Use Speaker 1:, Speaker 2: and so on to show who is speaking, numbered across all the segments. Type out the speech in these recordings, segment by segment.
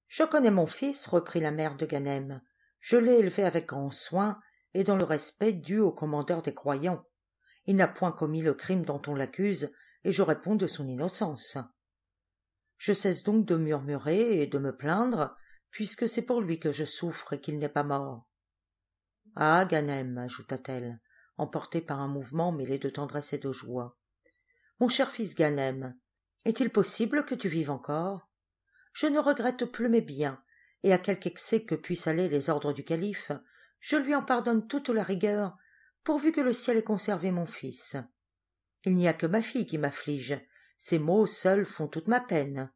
Speaker 1: Je connais mon fils, reprit la mère de Ganem. Je l'ai élevé avec grand soin et dans le respect dû au commandeur des croyants. Il n'a point commis le crime dont on l'accuse, et je réponds de son innocence. Je cesse donc de murmurer et de me plaindre, puisque c'est pour lui que je souffre et qu'il n'est pas mort. Ah, Ganem, ajouta-t-elle, emportée par un mouvement mêlé de tendresse et de joie. Mon cher fils Ganem, est-il possible que tu vives encore? Je ne regrette plus mes biens, et à quelque excès que puissent aller les ordres du calife, je lui en pardonne toute la rigueur, pourvu que le ciel ait conservé mon fils. Il n'y a que ma fille qui m'afflige, ces mots seuls font toute ma peine.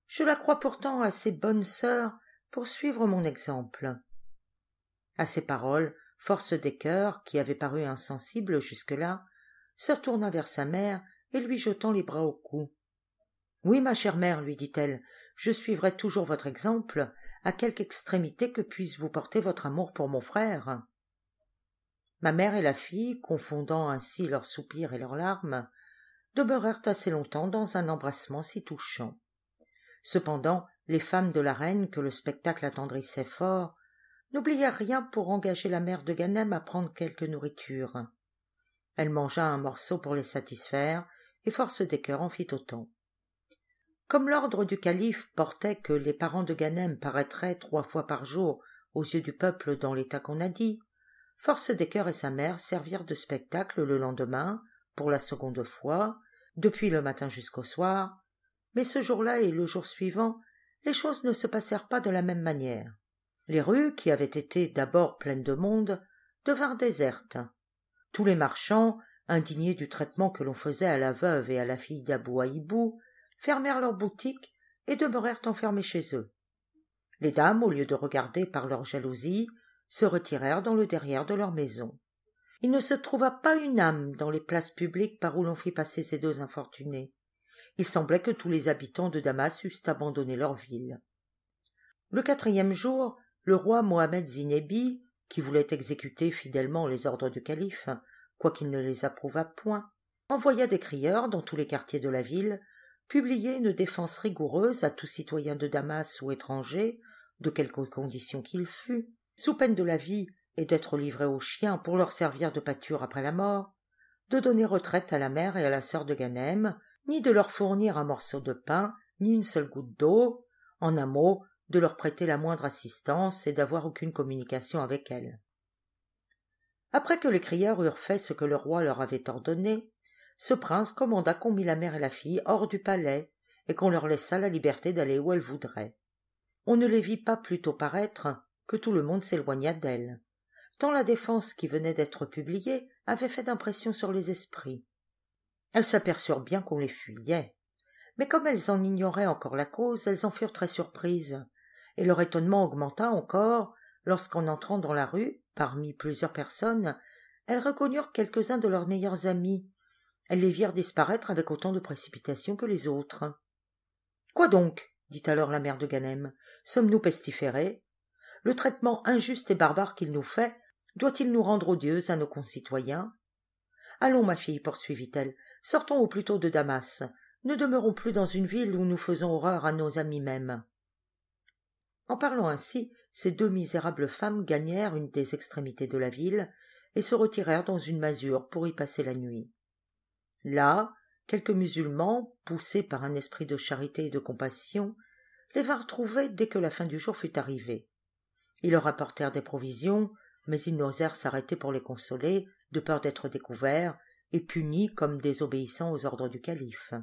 Speaker 1: Je la crois pourtant assez bonne sœur pour suivre mon exemple. À ces paroles, Force des Cœurs, qui avait paru insensible jusque-là, se retourna vers sa mère et lui jetant les bras au cou. « Oui, ma chère mère, lui dit-elle, je suivrai toujours votre exemple, à quelque extrémité que puisse vous porter votre amour pour mon frère. » Ma mère et la fille, confondant ainsi leurs soupirs et leurs larmes, demeurèrent assez longtemps dans un embrassement si touchant. Cependant, les femmes de la reine, que le spectacle attendrissait fort, n'oublièrent rien pour engager la mère de Ganem à prendre quelque nourriture. Elle mangea un morceau pour les satisfaire, et Force des Cœurs en fit autant. Comme l'ordre du calife portait que les parents de Ganem paraîtraient 3 fois par jour aux yeux du peuple dans l'état qu'on a dit, Force des Cœurs et sa mère servirent de spectacle le lendemain, pour la seconde fois, depuis le matin jusqu'au soir, mais ce jour-là et le jour suivant, les choses ne se passèrent pas de la même manière. Les rues, qui avaient été d'abord pleines de monde, devinrent désertes. Tous les marchands, indignés du traitement que l'on faisait à la veuve et à la fille d'Abou Haïbou, fermèrent leurs boutiques et demeurèrent enfermés chez eux. Les dames, au lieu de regarder par leur jalousie, se retirèrent dans le derrière de leur maison. Il ne se trouva pas une âme dans les places publiques par où l'on fit passer ces 2 infortunés. Il semblait que tous les habitants de Damas eussent abandonné leur ville. Le 4e jour, le roi Mohammed Zinebi, qui voulait exécuter fidèlement les ordres du calife, quoiqu'il ne les approuvât point, envoya des crieurs dans tous les quartiers de la ville, publier une défense rigoureuse à tout citoyen de Damas ou étranger, de quelque condition qu'il fût, sous peine de la vie et d'être livré aux chiens pour leur servir de pâture après la mort, de donner retraite à la mère et à la sœur de Ganem, ni de leur fournir un morceau de pain, ni une seule goutte d'eau, en un mot, de leur prêter la moindre assistance et d'avoir aucune communication avec elles. Après que les crieurs eurent fait ce que le roi leur avait ordonné, ce prince commanda qu'on mit la mère et la fille hors du palais et qu'on leur laissât la liberté d'aller où elles voudraient. On ne les vit pas plus tôt paraître que tout le monde s'éloigna d'elles, tant la défense qui venait d'être publiée avait fait d'impression sur les esprits. Elles s'aperçurent bien qu'on les fuyait, mais comme elles en ignoraient encore la cause, elles en furent très surprises, et leur étonnement augmenta encore lorsqu'en entrant dans la rue, parmi plusieurs personnes, elles reconnurent quelques-uns de leurs meilleurs amis. Elles les virent disparaître avec autant de précipitation que les autres. « Quoi donc ?» dit alors la mère de Ganem. « Sommes-nous pestiférés? Le traitement injuste et barbare qu'il nous fait doit-il nous rendre odieux à nos concitoyens? Allons, ma fille, poursuivit-elle, sortons au plus tôt de Damas. Ne demeurons plus dans une ville où nous faisons horreur à nos amis mêmes. » En parlant ainsi, ces 2 misérables femmes gagnèrent une des extrémités de la ville et se retirèrent dans une masure pour y passer la nuit. Là, quelques musulmans, poussés par un esprit de charité et de compassion, les vinrent trouver dès que la fin du jour fut arrivée. Ils leur apportèrent des provisions, mais ils n'osèrent s'arrêter pour les consoler, de peur d'être découverts et punis comme désobéissant aux ordres du calife.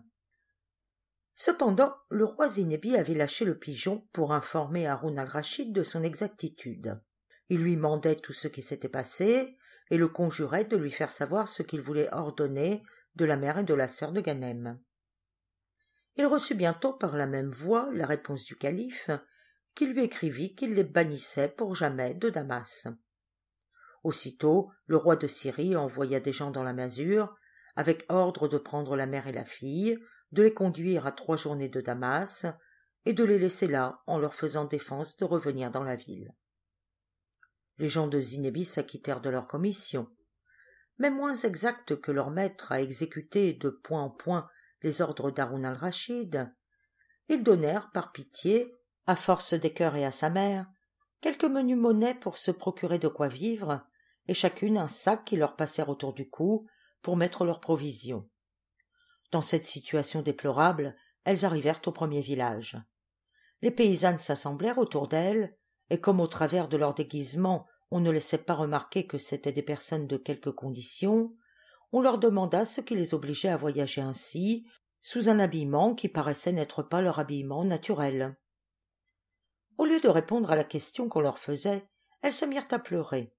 Speaker 1: Cependant, le roi Zinebi avait lâché le pigeon pour informer Haroun al-Rachid de son exactitude. Il lui mandait tout ce qui s'était passé et le conjurait de lui faire savoir ce qu'il voulait ordonner de la mère et de la sœur de Ganem. Il reçut bientôt par la même voie la réponse du calife, qui lui écrivit qu'il les bannissait pour jamais de Damas. Aussitôt, le roi de Syrie envoya des gens dans la masure, avec ordre de prendre la mère et la fille, de les conduire à 3 journées de Damas, et de les laisser là en leur faisant défense de revenir dans la ville. Les gens de Zinebi s'acquittèrent de leur commission, mais moins exacts que leur maître à exécuter de point en point les ordres d'Haroun al-Rachid, ils donnèrent, par pitié, à force des cœurs et à sa mère, quelques menus monnaies pour se procurer de quoi vivre, et chacune un sac qui leur passèrent autour du cou pour mettre leurs provisions. Dans cette situation déplorable, elles arrivèrent au premier village. Les paysannes s'assemblèrent autour d'elles, et comme au travers de leur déguisement on ne laissait pas remarquer que c'étaient des personnes de quelque condition, on leur demanda ce qui les obligeait à voyager ainsi, sous un habillement qui paraissait n'être pas leur habillement naturel. Au lieu de répondre à la question qu'on leur faisait, elles se mirent à pleurer,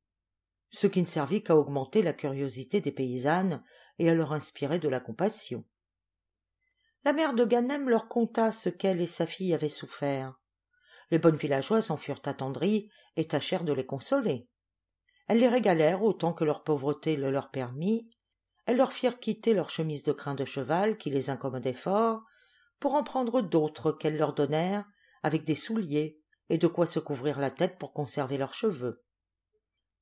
Speaker 1: ce qui ne servit qu'à augmenter la curiosité des paysannes et à leur inspirer de la compassion. La mère de Ganem leur conta ce qu'elle et sa fille avaient souffert. Les bonnes villageoises en furent attendries et tâchèrent de les consoler. Elles les régalèrent autant que leur pauvreté le leur permit. Elles leur firent quitter leurs chemises de crin de cheval qui les incommodaient fort, pour en prendre d'autres qu'elles leur donnèrent, avec des souliers et de quoi se couvrir la tête pour conserver leurs cheveux.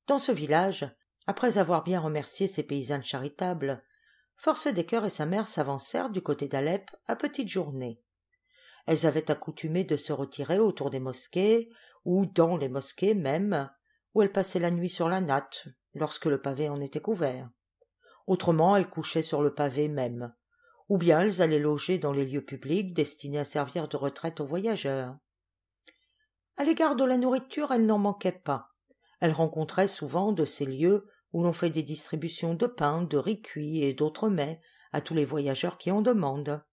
Speaker 1: Dans ce village, après avoir bien remercié ces paysannes charitables, Force des Cœurs et sa mère s'avancèrent du côté d'Alep à petite journée. Elles avaient accoutumé de se retirer autour des mosquées, ou dans les mosquées même, où elles passaient la nuit sur la natte, lorsque le pavé en était couvert. Autrement, elles couchaient sur le pavé même, ou bien elles allaient loger dans les lieux publics destinés à servir de retraite aux voyageurs. À l'égard de la nourriture, elles n'en manquaient pas. Elles rencontraient souvent de ces lieux où l'on fait des distributions de pain, de riz cuit et d'autres mets à tous les voyageurs qui en demandent.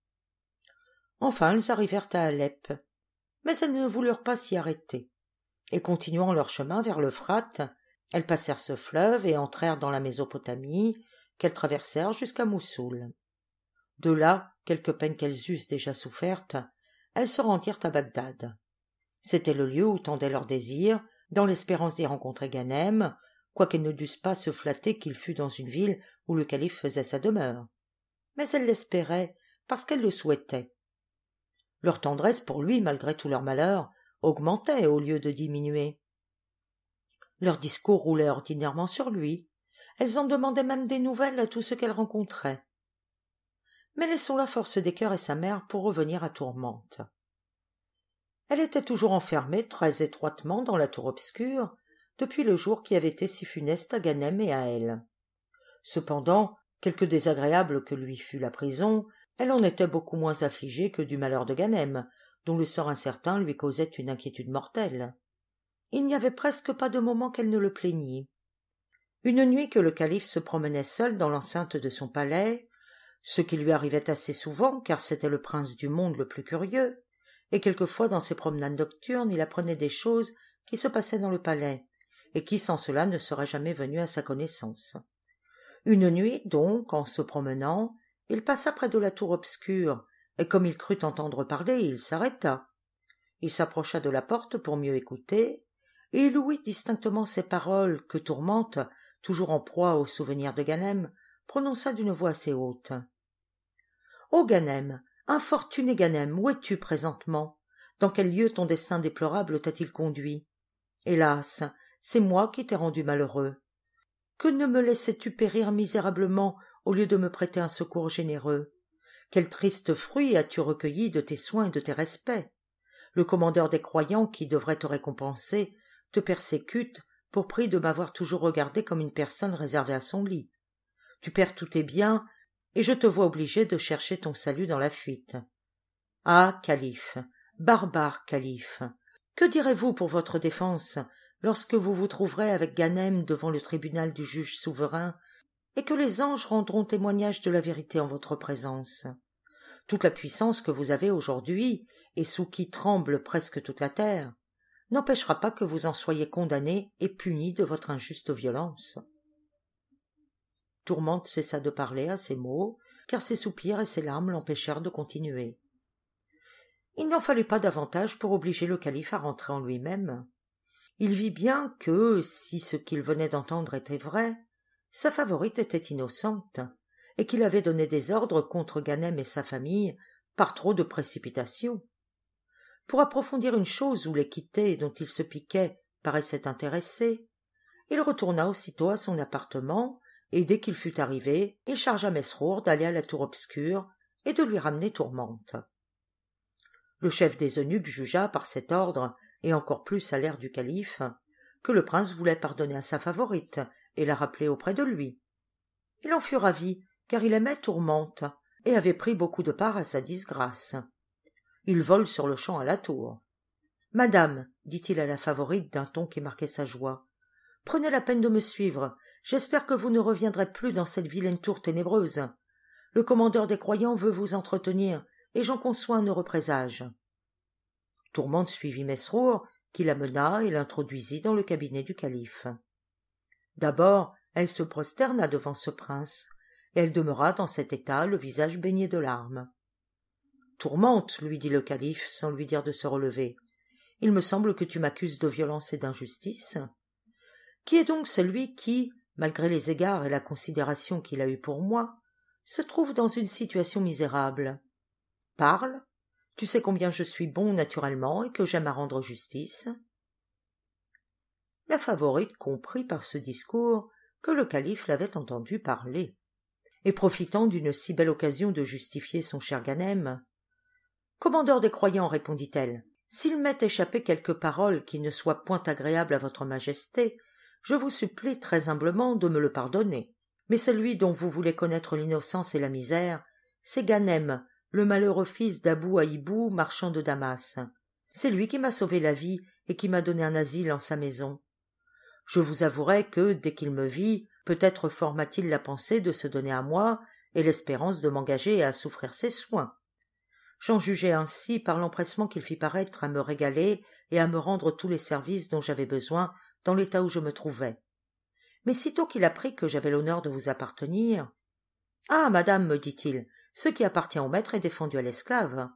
Speaker 1: Enfin, elles arrivèrent à Alep, mais elles ne voulurent pas s'y arrêter, et continuant leur chemin vers l'Euphrate, elles passèrent ce fleuve et entrèrent dans la Mésopotamie, qu'elles traversèrent jusqu'à Moussoul. De là, quelque peine qu'elles eussent déjà soufferte, elles se rendirent à Bagdad. C'était le lieu où tendait leur désir, dans l'espérance d'y rencontrer Ganem, quoiqu'elles ne dussent pas se flatter qu'il fût dans une ville où le calife faisait sa demeure. Mais elles l'espéraient, parce qu'elles le souhaitaient. Leur tendresse pour lui, malgré tout leur malheur, augmentait au lieu de diminuer. Leurs discours roulaient ordinairement sur lui. Elles en demandaient même des nouvelles à tout ce qu'elles rencontraient. Mais laissons la Force des Cœurs et sa mère pour revenir à Tourmente. Elle était toujours enfermée très étroitement dans la tour obscure, depuis le jour qui avait été si funeste à Ganem et à elle. Cependant, quelque désagréable que lui fût la prison, elle en était beaucoup moins affligée que du malheur de Ganem, dont le sort incertain lui causait une inquiétude mortelle. Il n'y avait presque pas de moment qu'elle ne le plaignît. Une nuit que le calife se promenait seul dans l'enceinte de son palais, ce qui lui arrivait assez souvent car c'était le prince du monde le plus curieux, et quelquefois dans ses promenades nocturnes il apprenait des choses qui se passaient dans le palais, et qui sans cela ne seraient jamais venues à sa connaissance. Une nuit donc, en se promenant, il passa près de la tour obscure, et comme il crut entendre parler, il s'arrêta. Il s'approcha de la porte pour mieux écouter, et il ouït distinctement ces paroles que Tourmente, toujours en proie au souvenir de Ganem, prononça d'une voix assez haute. « Ô Ganem, infortuné Ganem, où es-tu présentement? Dans quel lieu ton destin déplorable t'a-t-il conduit? Hélas, c'est moi qui t'ai rendu malheureux. Que ne me laissais-tu périr misérablement au lieu de me prêter un secours généreux? Quel triste fruit as-tu recueilli de tes soins et de tes respects? Le commandeur des croyants, qui devrait te récompenser, te persécute pour prix de m'avoir toujours regardé comme une personne réservée à son lit. Tu perds tous tes biens, et je te vois obligé de chercher ton salut dans la fuite. Ah, calife, barbare calife, que direz-vous pour votre défense lorsque vous vous trouverez avec Ganem devant le tribunal du juge souverain, et que les anges rendront témoignage de la vérité en votre présence? Toute la puissance que vous avez aujourd'hui, et sous qui tremble presque toute la terre, n'empêchera pas que vous en soyez condamné et puni de votre injuste violence. » Tourmente cessa de parler à ces mots, car ses soupirs et ses larmes l'empêchèrent de continuer. Il n'en fallut pas davantage pour obliger le calife à rentrer en lui-même. Il vit bien que, si ce qu'il venait d'entendre était vrai, sa favorite était innocente, et qu'il avait donné des ordres contre Ganem et sa famille par trop de précipitation. Pour approfondir une chose où l'équité dont il se piquait paraissait intéressée, il retourna aussitôt à son appartement, et dès qu'il fut arrivé, il chargea Mesrour d'aller à la tour obscure et de lui ramener Tourmente. Le chef des eunuques jugea par cet ordre, et encore plus à l'air du calife, que le prince voulait pardonner à sa favorite et la rappeler auprès de lui. Il en fut ravi, car il aimait Tourmente, et avait pris beaucoup de part à sa disgrâce. Il vole sur-le-champ à la tour. « Madame, dit-il à la favorite d'un ton qui marquait sa joie, prenez la peine de me suivre, j'espère que vous ne reviendrez plus dans cette vilaine tour ténébreuse. Le commandeur des croyants veut vous entretenir, et j'en conçois un heureux présage. » Tourmente suivit Mesrour, qui la mena et l'introduisit dans le cabinet du calife. D'abord, elle se prosterna devant ce prince, et elle demeura dans cet état, le visage baigné de larmes. « Tourmente, lui dit le calife, sans lui dire de se relever, il me semble que tu m'accuses de violence et d'injustice. Qui est donc celui qui, malgré les égards et la considération qu'il a eus pour moi, se trouve dans une situation misérable? Parle, tu sais combien je suis bon naturellement et que j'aime à rendre justice. » La favorite comprit par ce discours que le calife l'avait entendu parler, et profitant d'une si belle occasion de justifier son cher Ganem, « Commandeur des croyants, répondit-elle, s'il m'est échappé quelque parole qui ne soit point agréable à votre majesté, je vous supplie très humblement de me le pardonner. Mais celui dont vous voulez connaître l'innocence et la misère, c'est Ganem, le malheureux fils d'Abou Haïbou, marchand de Damas. C'est lui qui m'a sauvé la vie et qui m'a donné un asile en sa maison. Je vous avouerai que, dès qu'il me vit, peut-être forma-t-il la pensée de se donner à moi et l'espérance de m'engager à souffrir ses soins. J'en jugeai ainsi par l'empressement qu'il fit paraître à me régaler et à me rendre tous les services dont j'avais besoin dans l'état où je me trouvais. Mais sitôt qu'il apprit que j'avais l'honneur de vous appartenir... « Ah, madame, me dit-il, ce qui appartient au maître est défendu à l'esclave. »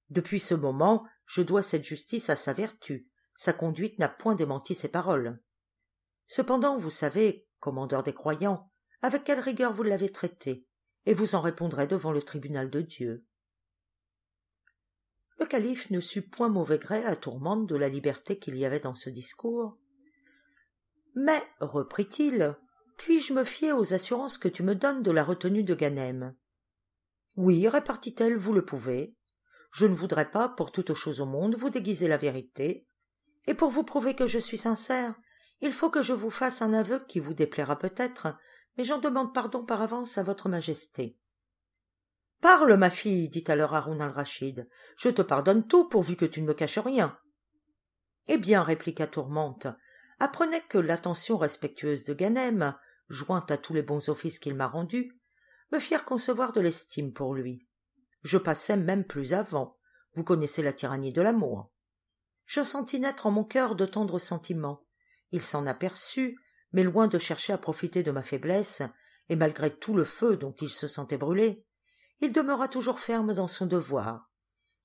Speaker 1: Depuis ce moment, je dois cette justice à sa vertu. Sa conduite n'a point démenti ses paroles. Cependant, vous savez, commandeur des croyants, avec quelle rigueur vous l'avez traité, et vous en répondrez devant le tribunal de Dieu. Le calife ne sut point mauvais gré à Tourmente de la liberté qu'il y avait dans ce discours. « Mais, reprit-il, puis-je me fier aux assurances que tu me donnes de la retenue de Ganem ?»« Oui, répartit-elle, vous le pouvez. Je ne voudrais pas, pour toute chose au monde, vous déguiser la vérité. Et pour vous prouver que je suis sincère, il faut que je vous fasse un aveu qui vous déplaira peut-être, mais j'en demande pardon par avance à votre majesté. »« Parle, ma fille, dit alors Haroun al-Rachid, je te pardonne tout pourvu que tu ne me caches rien. »« Eh bien, répliqua Tourmente, apprenez que l'attention respectueuse de Ganem, jointe à tous les bons offices qu'il m'a rendus, me firent concevoir de l'estime pour lui. Je passais même plus avant, vous connaissez la tyrannie de l'amour. Je sentis naître en mon cœur de tendres sentiments. Il s'en aperçut, mais loin de chercher à profiter de ma faiblesse, et malgré tout le feu dont il se sentait brûler, il demeura toujours ferme dans son devoir,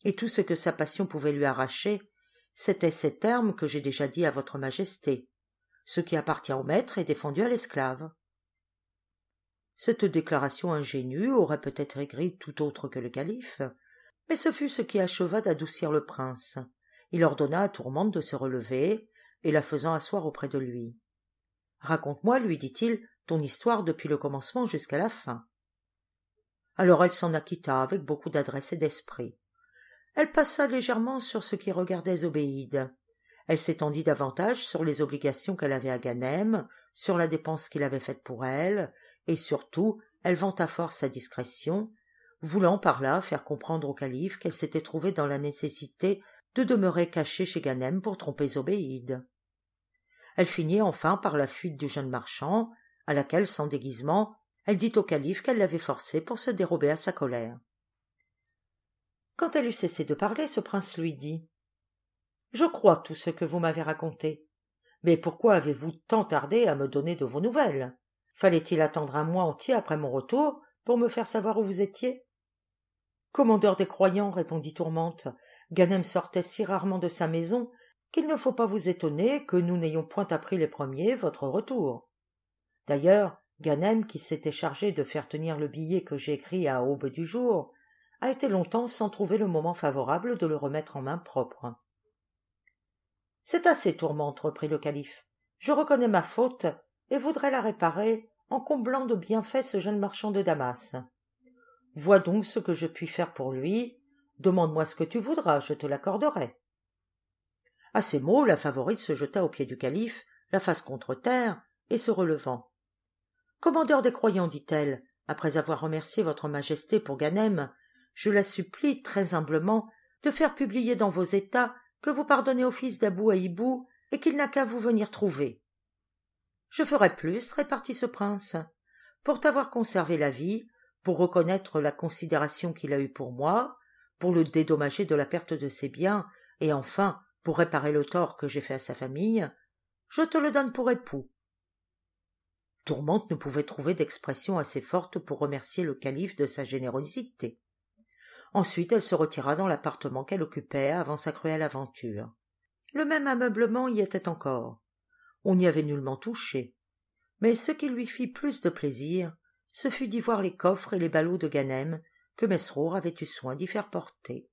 Speaker 1: et tout ce que sa passion pouvait lui arracher, c'était ces termes que j'ai déjà dit à votre majesté. Ce qui appartient au maître est défendu à l'esclave. Cette déclaration ingénue aurait peut-être aigri tout autre que le calife, mais ce fut ce qui acheva d'adoucir le prince. Il ordonna à Tourmente de se relever, et la faisant asseoir auprès de lui. « Raconte-moi, lui dit-il, ton histoire depuis le commencement jusqu'à la fin. » Alors elle s'en acquitta avec beaucoup d'adresse et d'esprit. Elle passa légèrement sur ce qui regardait Zobéide. Elle s'étendit davantage sur les obligations qu'elle avait à Ganem, sur la dépense qu'il avait faite pour elle, et surtout, elle vanta fort sa discrétion, voulant par là faire comprendre au calife qu'elle s'était trouvée dans la nécessité de demeurer cachée chez Ganem pour tromper Zobéide. Elle finit enfin par la fuite du jeune marchand, à laquelle, sans déguisement, elle dit au calife qu'elle l'avait forcé pour se dérober à sa colère. Quand elle eut cessé de parler, ce prince lui dit « Je crois tout ce que vous m'avez raconté. Mais pourquoi avez-vous tant tardé à me donner de vos nouvelles? Fallait-il attendre un mois entier après mon retour pour me faire savoir où vous étiez ?»« Commandeur des croyants, répondit Tourmente, Ganem sortait si rarement de sa maison qu'il ne faut pas vous étonner que nous n'ayons point appris les premiers votre retour. D'ailleurs, Ganem, qui s'était chargé de faire tenir le billet que j'ai écrit à aube du jour, a été longtemps sans trouver le moment favorable de le remettre en main propre. »« C'est assez, Tourmente, reprit le calife. Je reconnais ma faute et voudrais la réparer en comblant de bienfaits ce jeune marchand de Damas. Vois donc ce que je puis faire pour lui, Demande-moi ce que tu voudras, je te l'accorderai. À ces mots, la favorite se jeta aux pieds du calife, la face contre terre, et se relevant. Commandeur des croyants, dit-elle, après avoir remercié votre majesté pour Ganem, je la supplie très humblement de faire publier dans vos états que vous pardonnez au fils d'Abou Haïbou et qu'il n'a qu'à vous venir trouver. Je ferai plus, répartit ce prince, pour t'avoir conservé la vie, pour reconnaître la considération qu'il a eue pour moi, pour le dédommager de la perte de ses biens, et enfin pour réparer le tort que j'ai fait à sa famille, je te le donne pour époux. Tourmente ne pouvait trouver d'expression assez forte pour remercier le calife de sa générosité. Ensuite elle se retira dans l'appartement qu'elle occupait avant sa cruelle aventure. Le même ameublement y était encore. On n'y avait nullement touché. Mais ce qui lui fit plus de plaisir, ce fut d'y voir les coffres et les ballots de Ganem que Mesrour avait eu soin d'y faire porter.